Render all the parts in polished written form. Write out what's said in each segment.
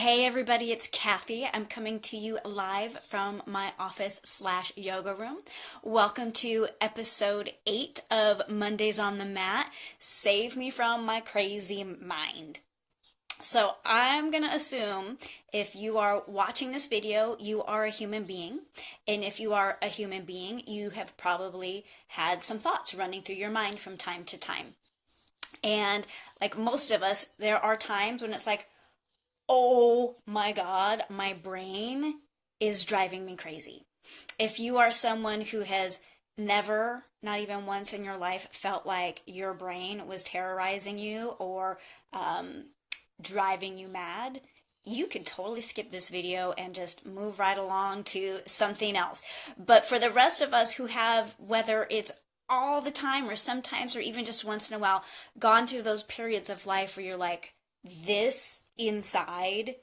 Hey everybody, it's Kathy. I'm coming to you live from my office/yoga room. Welcome to episode 8 of Mondays on the Mat. Save me from my crazy mind. So I'm going to assume if you are watching this video, you are a human being. And if you are a human being, you have probably had some thoughts running through your mind from time to time. And like most of us, there are times when it's like, oh my God, my brain is driving me crazy. If you are someone who has never, not even once in your life, felt like your brain was terrorizing you or driving you mad, you could totally skip this video and just move right along to something else. But for the rest of us who have, whether it's all the time or sometimes or even just once in a while, gone through those periods of life where you're like, this inside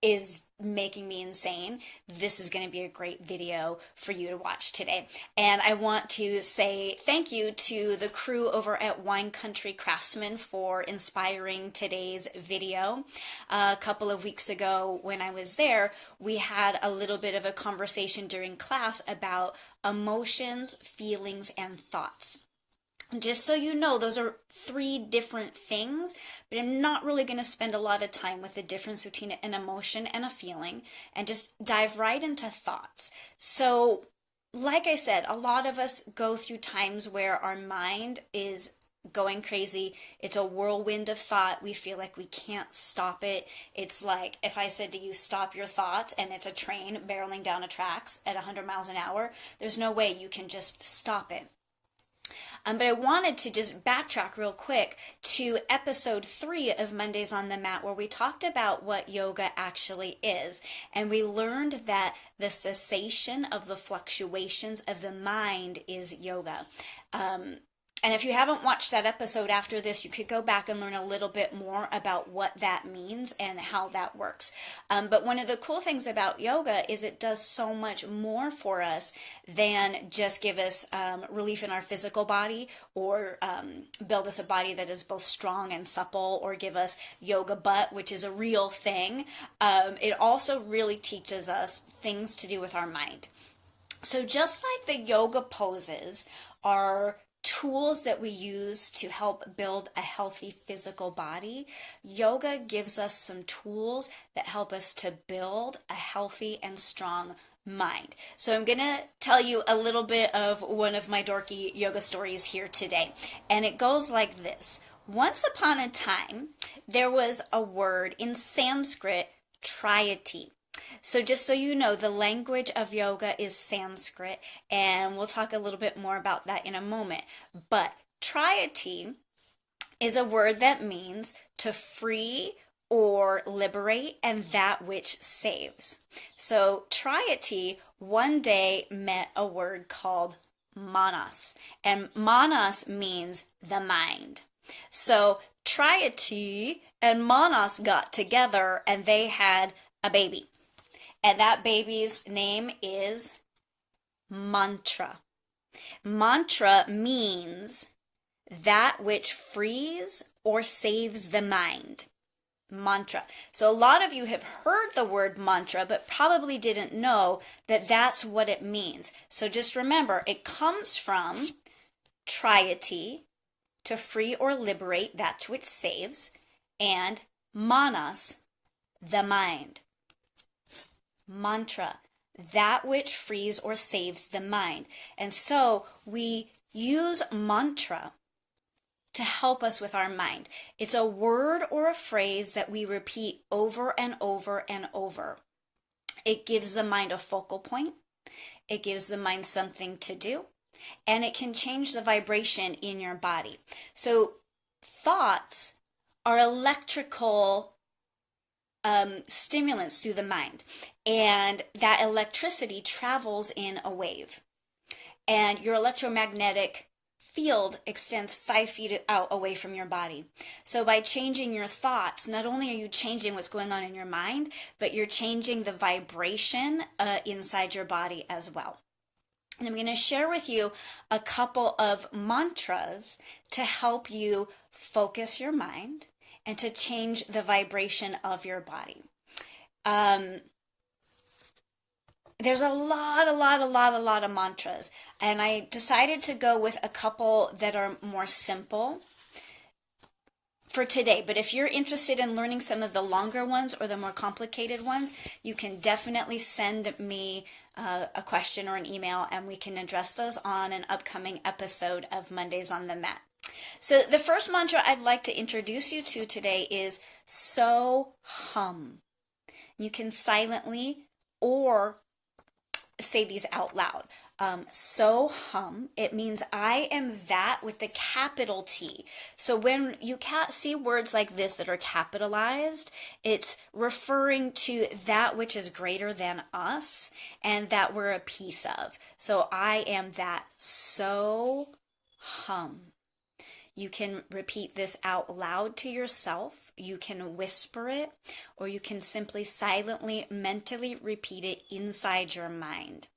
is making me insane. This is going to be a great video for you to watch today. And I want to say thank you to the crew over at Wine Country Craftsman for inspiring today's video. A couple of weeks ago when I was there, we had a little bit of a conversation during class about emotions, feelings, and thoughts. Just so you know, those are 3 different things, but I'm not really going to spend a lot of time with the difference between an emotion and a feeling and just dive right into thoughts. So, like I said, a lot of us go through times where our mind is going crazy. It's a whirlwind of thought. We feel like we can't stop it. It's like if I said to you, stop your thoughts, and it's a train barreling down a tracks at 100 miles an hour, there's no way you can just stop it. But I wanted to just backtrack real quick to episode 3 of Mondays on the Mat, where we talked about what yoga actually is. And we learned that the cessation of the fluctuations of the mind is yoga. And if you haven't watched that episode after this, you could go back and learn a little bit more about what that means and how that works. But one of the cool things about yoga is it does so much more for us than just give us relief in our physical body or build us a body that is both strong and supple or give us yoga butt, which is a real thing. It also really teaches us things to do with our mind. So just like the yoga poses are tools that we use to help build a healthy physical body, yoga gives us some tools that help us to build a healthy and strong mind. So I'm going to tell you a little bit of one of my dorky yoga stories here today. And it goes like this. Once upon a time, there was a word in Sanskrit, triati. So just so you know, the language of yoga is Sanskrit, and we'll talk a little bit more about that in a moment. But triati is a word that means to free or liberate and that which saves. So triati one day met a word called manas, and manas means the mind. So triati and manas got together and they had a baby. And that baby's name is mantra. Mantra means that which frees or saves the mind. Mantra. So a lot of you have heard the word mantra, but probably didn't know that that's what it means. So just remember, it comes from triati, to free or liberate that which saves, and manas, the mind. Mantra, that which frees or saves the mind. And so we use mantra to help us with our mind. It's a word or a phrase that we repeat over and over and over. It gives the mind a focal point. It gives the mind something to do. And it can change the vibration in your body. So thoughts are electrical stimulants through the mind, and that electricity travels in a wave, and your electromagnetic field extends 5 feet out away from your body. So by changing your thoughts, not only are you changing what's going on in your mind, but you're changing the vibration inside your body as well. And I'm going to share with you a couple of mantras to help you focus your mind and to change the vibration of your body. Um, there's a lot of mantras, and I decided to go with a couple that are more simple for today. But if you're interested in learning some of the longer ones or the more complicated ones, you can definitely send me a question or an email, and we can address those on an upcoming episode of Mondays on the Mat. So the first mantra I'd like to introduce you to today is So Hum. You can silently or say these out loud. So hum, it means I am that with the capital T. So when you see words like this that are capitalized, it's referring to that which is greater than us and that we're a piece of. So I am that. So hum. You can repeat this out loud to yourself. You can whisper it, or you can simply silently, mentally repeat it inside your mind.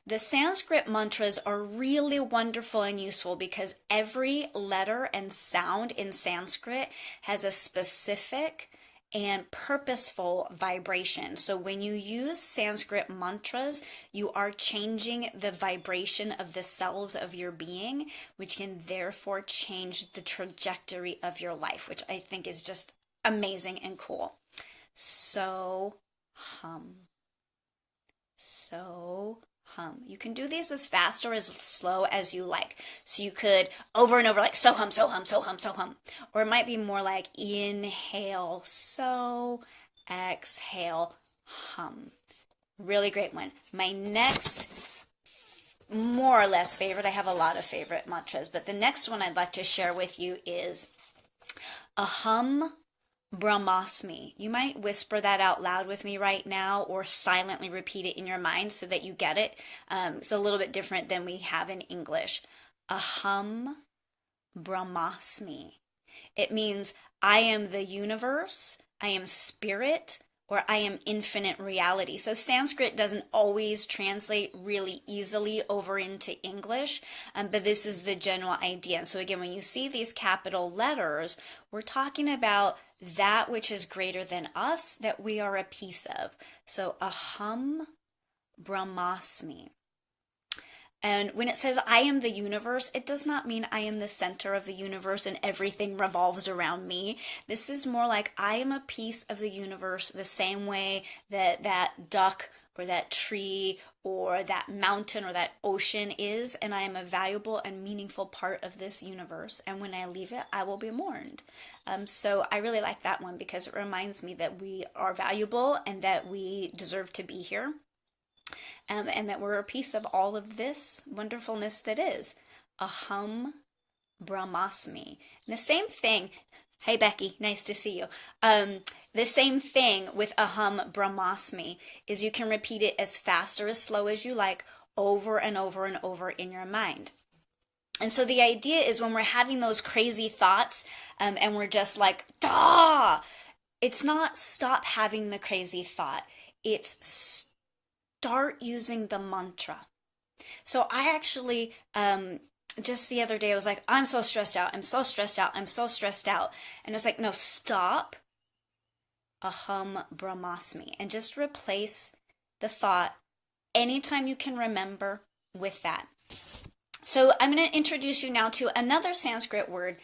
The Sanskrit mantras are really wonderful and useful because every letter and sound in Sanskrit has a specific and purposeful vibration. So when you use Sanskrit mantras, you are changing the vibration of the cells of your being, which can therefore change the trajectory of your life, which I think is just amazing and cool. So hum. So hum. You can do these as fast or as slow as you like. So you could over and over like so hum, so hum, so hum, so hum. Or it might be more like inhale, so, exhale, hum. Really great one. My next more or less favorite, I have a lot of favorite mantras, but the next one I'd like to share with you is Aham Brahmasmi. You might whisper that out loud with me right now or silently repeat it in your mind so that you get it. It's a little bit different than we have in English. Aham Brahmasmi. It means I am the universe, I am spirit, or I am infinite reality. So Sanskrit doesn't always translate really easily over into English, but this is the general idea. And so again, when you see these capital letters, we're talking about that which is greater than us, that we are a piece of. So Aham Brahmasmi. And when it says I am the universe, it does not mean I am the center of the universe and everything revolves around me. This is more like I am a piece of the universe the same way that that duck or that tree or that mountain or that ocean is, and I am a valuable and meaningful part of this universe. And when I leave it, I will be mourned. So I really like that one because it reminds me that we are valuable and that we deserve to be here. And that we're a piece of all of this wonderfulness that is. Aham Brahmasmi. And the same thing, hey Becky, nice to see you. The same thing with Aham Brahmasmi is you can repeat it as fast or as slow as you like over and over and over in your mind. And so the idea is when we're having those crazy thoughts and we're just like, Dah! It's not stop having the crazy thought. It's start using the mantra. So I actually, just the other day, I was like, I'm so stressed out. I'm so stressed out. I'm so stressed out. And I was like, no, stop. Aham Brahmasmi. And just replace the thought anytime you can remember with that. So I'm going to introduce you now to another Sanskrit word,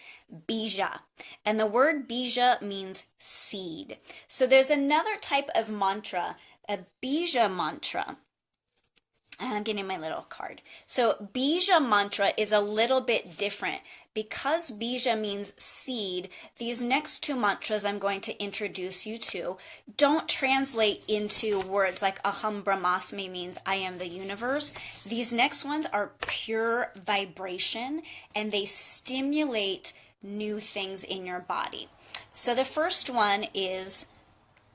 bija. And the word bija means seed. So there's another type of mantra, a bija mantra. I'm getting my little card. So bija mantra is a little bit different. Because bija means seed, these next two mantras I'm going to introduce you to don't translate into words like Aham Brahmasmi means I am the universe. These next ones are pure vibration and they stimulate new things in your body. So the first one is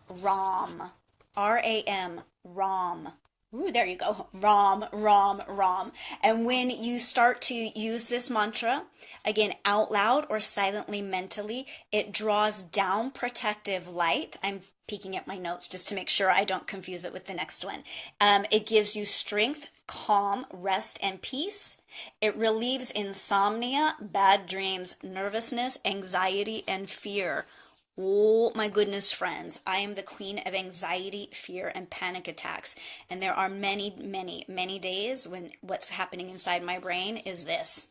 Ram. R-A-M, Ram. Ooh, there you go. Ram, Ram, Ram. And when you start to use this mantra, again, out loud or silently mentally, it draws down protective light. I'm peeking at my notes just to make sure I don't confuse it with the next one. It gives you strength, calm, rest, and peace. It relieves insomnia, bad dreams, nervousness, anxiety, and fear. Oh my goodness, friends. I am the queen of anxiety, fear, and panic attacks. And there are many, many, many days when what's happening inside my brain is this.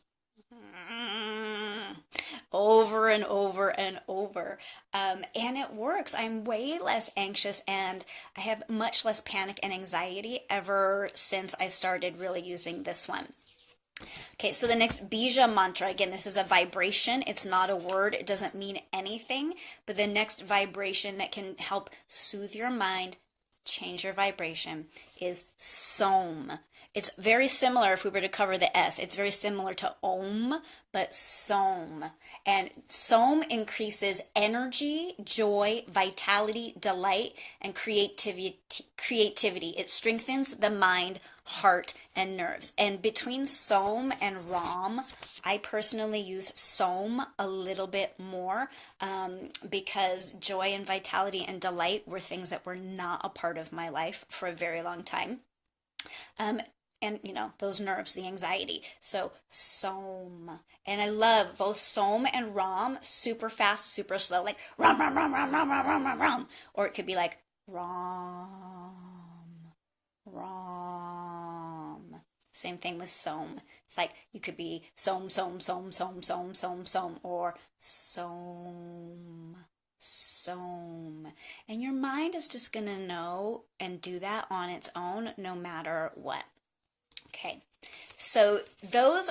Over and over and over. And it works. I'm way less anxious and I have much less panic and anxiety ever since I started really using this one. Okay, so the next Bija mantra, again, this is a vibration. It's not a word. It doesn't mean anything. But the next vibration that can help soothe your mind, change your vibration, is Som. It's very similar if we were to cover the S. It's very similar to Om, but Som. And Som increases energy, joy, vitality, delight, and creativity. It strengthens the mind, heart, and nerves. And between Som and Ram, I personally use Som a little bit more because joy and vitality and delight were things that were not a part of my life for a very long time. And those nerves, the anxiety. So Som. And I love both Som and Ram, super fast, super slow, like Ram, Ram, Ram, Ram, Ram, Ram, Ram, Ram, Ram. Or it could be like Ram, Ram. Same thing with Som. It's like you could be Som, Som, Som, Som, Som, Som, Som, or Som, Som. And your mind is just going to know and do that on its own no matter what. Okay, so those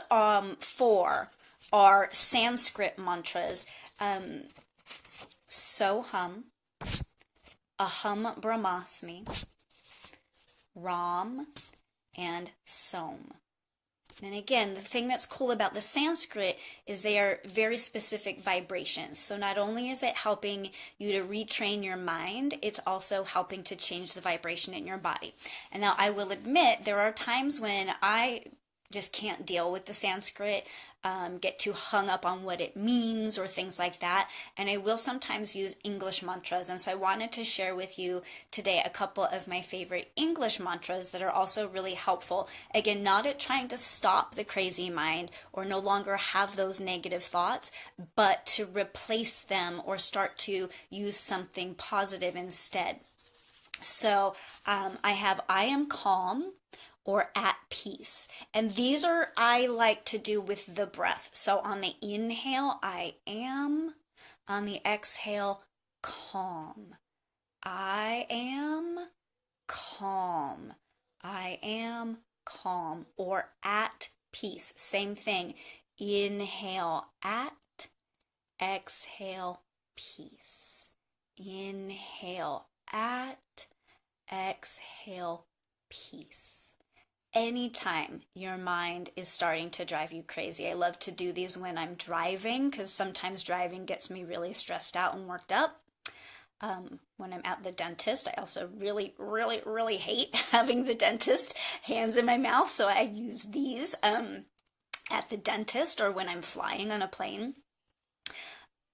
four are Sanskrit mantras. Soham, Aham Brahmasmi, Ram, and Som. And again, the thing that's cool about the Sanskrit is they are very specific vibrations. So not only is it helping you to retrain your mind, it's also helping to change the vibration in your body. And now I will admit there are times when I just can't deal with the Sanskrit, get too hung up on what it means or things like that. And I will sometimes use English mantras. And so I wanted to share with you today a couple of my favorite English mantras that are also really helpful. Again, not at trying to stop the crazy mind or no longer have those negative thoughts, but to replace them or start to use something positive instead. So I have I am calm or at peace. And these are, I like to do with the breath. So on the inhale, I am. On the exhale, calm. I am calm. I am calm. Or at peace. Same thing. Inhale, at. Exhale, peace. Inhale, at. Exhale, peace. Anytime your mind is starting to drive you crazy. I love to do these when I'm driving because sometimes driving gets me really stressed out and worked up. When I'm at the dentist, I also really, really, really hate having the dentist hands in my mouth, so I use these at the dentist or when I'm flying on a plane.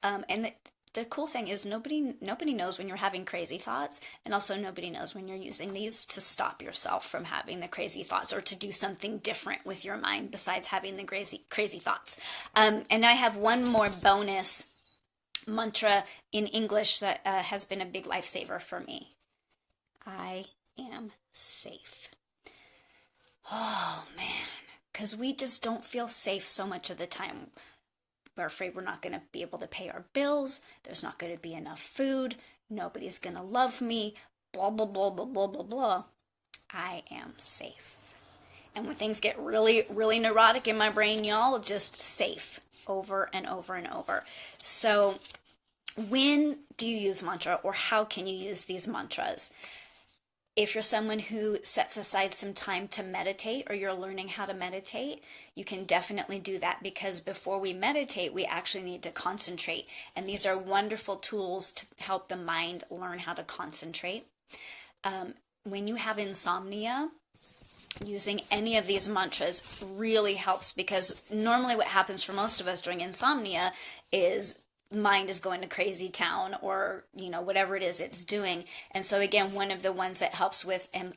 And the cool thing is nobody knows when you're having crazy thoughts, and also nobody knows when you're using these to stop yourself from having the crazy thoughts or to do something different with your mind besides having the crazy thoughts. And I have one more bonus mantra in English that has been a big lifesaver for me. I am safe. Oh man, because we just don't feel safe so much of the time. We're afraid we're not going to be able to pay our bills. There's not going to be enough food. Nobody's going to love me. Blah, blah, blah, blah, blah, blah, blah. I am safe. And when things get really, really neurotic in my brain, y'all, just safe over and over and over. So when do you use mantra, or how can you use these mantras? If you're someone who sets aside some time to meditate, or you're learning how to meditate, you can definitely do that, because before we meditate, we actually need to concentrate. And these are wonderful tools to help the mind learn how to concentrate. When you have insomnia, using any of these mantras really helps, because normally what happens for most of us during insomnia is mind is going to crazy town, or whatever it is it's doing. And so again, one of the ones that helps with and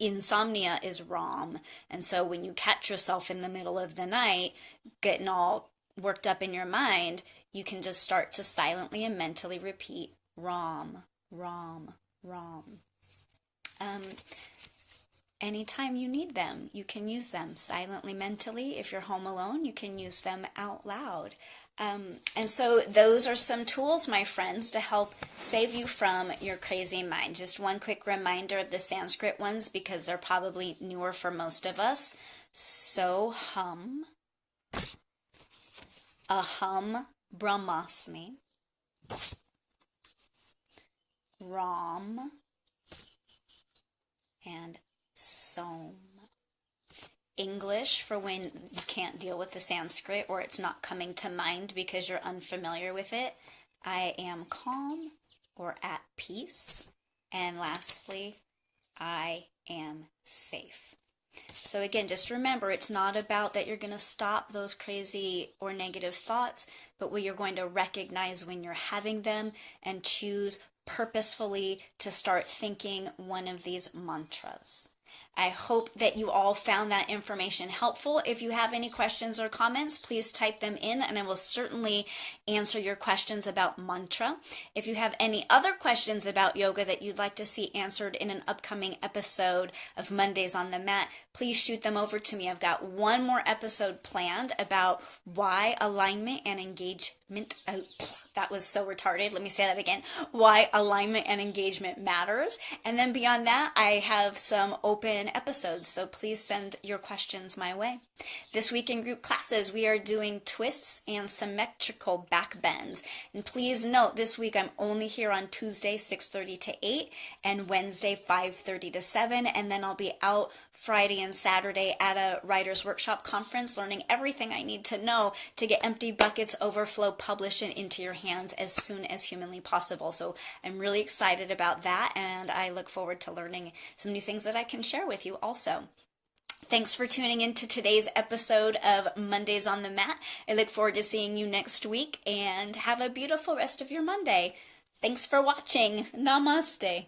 insomnia is Ram. And so when you catch yourself in the middle of the night getting all worked up in your mind, you can just start to silently and mentally repeat ROM, ROM, ROM. Anytime you need them, you can use them silently, mentally. If you're home alone, you can use them out loud. And so those are some tools, my friends, to help save you from your crazy mind. Just one quick reminder of the Sanskrit ones because they're probably newer for most of us. So hum, aham brahmasmi, ram, and som. English for when you can't deal with the Sanskrit or it's not coming to mind because you're unfamiliar with it. I am calm or at peace. And lastly, I am safe. So again, just remember, it's not about that you're going to stop those crazy or negative thoughts, but you're going to recognize when you're having them and choose purposefully to start thinking one of these mantras. I hope that you all found that information helpful. If you have any questions or comments, please type them in and I will certainly answer your questions about mantra. If you have any other questions about yoga that you'd like to see answered in an upcoming episode of Mondays on the Mat, please shoot them over to me. I've got one more episode planned about why alignment and engagement, that was so retarded. Let me say that again. Why alignment and engagement matters. And then beyond that, I have some open episodes, so please send your questions my way. This week in group classes, we are doing twists and symmetrical back bends. And please note, this week I'm only here on Tuesday, 6:30 to 8, and Wednesday, 5:30 to 7, and then I'll be out Friday and Saturday at a writer's workshop conference, learning everything I need to know to get Empty Buckets Overflow published and into your hands as soon as humanly possible. So I'm really excited about that, and I look forward to learning some new things that I can share with you also. Thanks for tuning in to today's episode of Mondays on the Mat. I look forward to seeing you next week, and have a beautiful rest of your Monday. Thanks for watching. Namaste.